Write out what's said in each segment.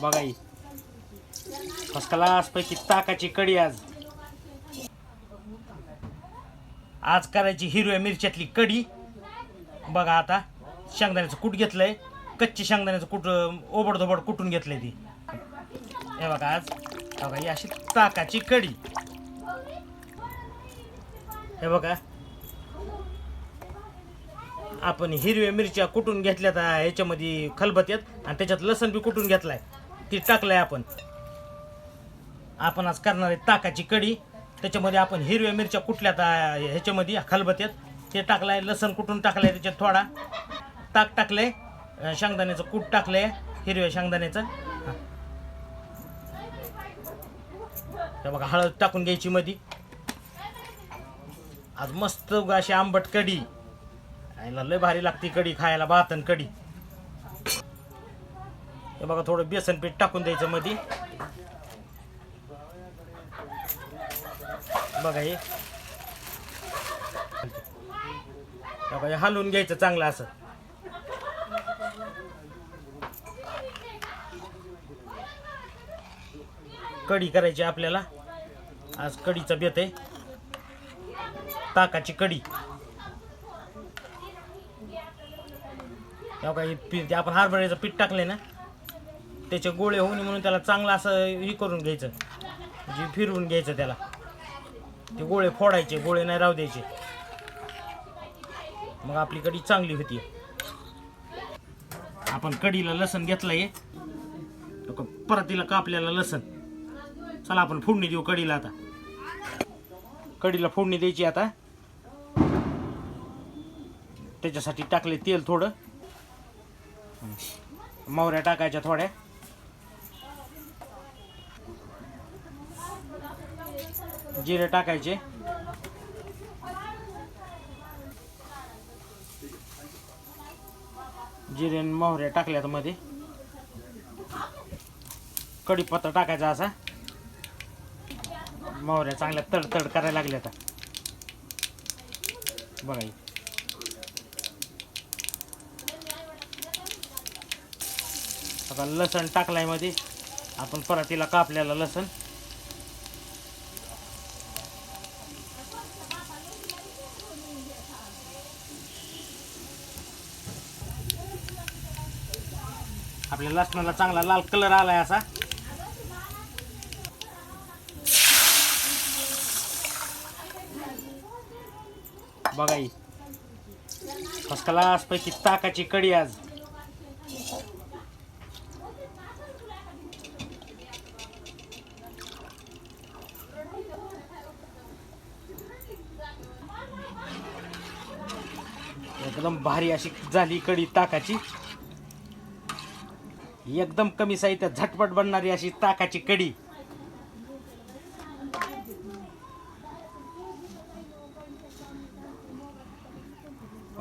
बघा ही first class पैकी ताकाची कढी आज करायची हिरव्या मिरच्यातली कढी। बघा आता शेंगदाण्याचं कूट घेतलंय, कच्ची शेंगदाण्याचं कूट ओबडधोबड कुटून घेतलंय ती। हे बघा आज बघा ही अशी ताकाची कढी। हे बघा आपण हिरव्या मिरच्या कुटून घेतल्यात ह्याच्यामध्ये खलबत्त्यात आणि त्याच्यात लसण बी कुटून घेतलाय ती टाकलाय आपण आज करणार आहे ताकाची कढी। त्याच्यामध्ये आपण हिरव्या मिरच्या कुटल्यात ह्याच्यामध्ये खलबत्त्यात ते टाकलाय, लसण कुटून टाकलाय, त्याच्यात थोडा ताक टाकलंय, शेंगदाण्याचं कूट टाकलंय हिरव्या शेंगदाण्याचं। हे बघा हळद टाकून घ्यायची मध्ये। आज मस्त अशी आंबट कढी, लय भारी लागते कढी खायला, भात आणि कढी। हे बघा थोडं बेसन पीठ टाकून द्यायचं मध्ये। बघा हे बघा हलवून घ्यायचं चांगलं असं। कढी करायची आपल्याला आज, कढीचा बेत आहे ताकाची कढी। बघा हे पीठ आपण हरभऱ्याचं पीठ टाकले ना, त्याचे गोळे होऊन म्हणून त्याला चांगलं असं हे करून घ्यायचं, म्हणजे फिरवून घ्यायचं त्याला। ते गोळे फोडायचे, गोळे नाही राहू द्यायचे, मग आपली कढी चांगली होती। आपण कढीला लसण घेतलंय, परतीला कापलेला लसण। चला आपण फोडणी देऊ कढीला आता। कढीला फोडणी द्यायची आता। त्याच्यासाठी टाकले तेल थोडं, मोहऱ्या टाकायच्या थोड्या, जिरे टाकायचे, जिरे आणि मोहऱ्या टाकल्यात मध्ये। कढीपत्ता टाकायचा असा, मोहऱ्या चांगल्या तडतड करायला लागल्या आता। बघा आता लसण टाकलाय मध्ये आपण, परातीला कापलेला लसण। आपल्या लसणाला चांगला लाल कलर आलाय असा। बघा ही फर्स्ट क्लास पैकी ताकाची कढी आज। एकदम भारी अशी झाली कढी ताकाची, एकदम कमी साहित्यात झटपट बनणारी अशी ताकाची कढी।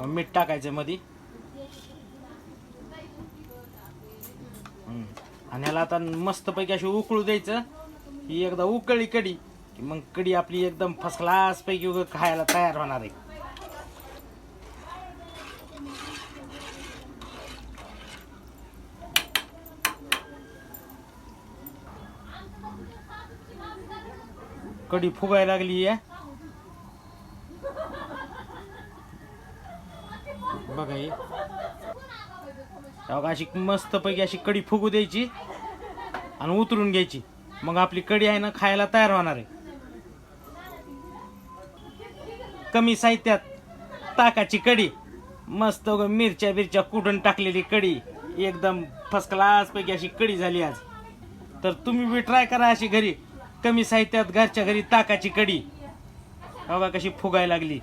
मीठ टाकायचं मध्ये आणि ह्याला आता मस्त पैकी अशी उकळू द्यायचं। ही एकदा उकळली कढी की मग कढी आपली एकदम फर्स्ट क्लास पैकी खायला तयार होणार आहे। कढी फुगायला लागली आहे बघा ही। अशी मस्त पैकी अशी कढी फुगू द्यायची आणि उतरून घ्यायची, मग आपली कढी आहे ना खायला तयार होणार आहे। कमी साहित्यात ताकाची कढी, मस्त मिरच्या बिरच्या कुटून टाकलेली कढी, एकदम फर्स्ट क्लास पैकी अशी कढी झाली आज। तर तुम्ही बी ट्राय करा अशी घरी, कमी साहित्यात घरच्या घरी ताकाची कढी। बघा कशी फुगायला लागली।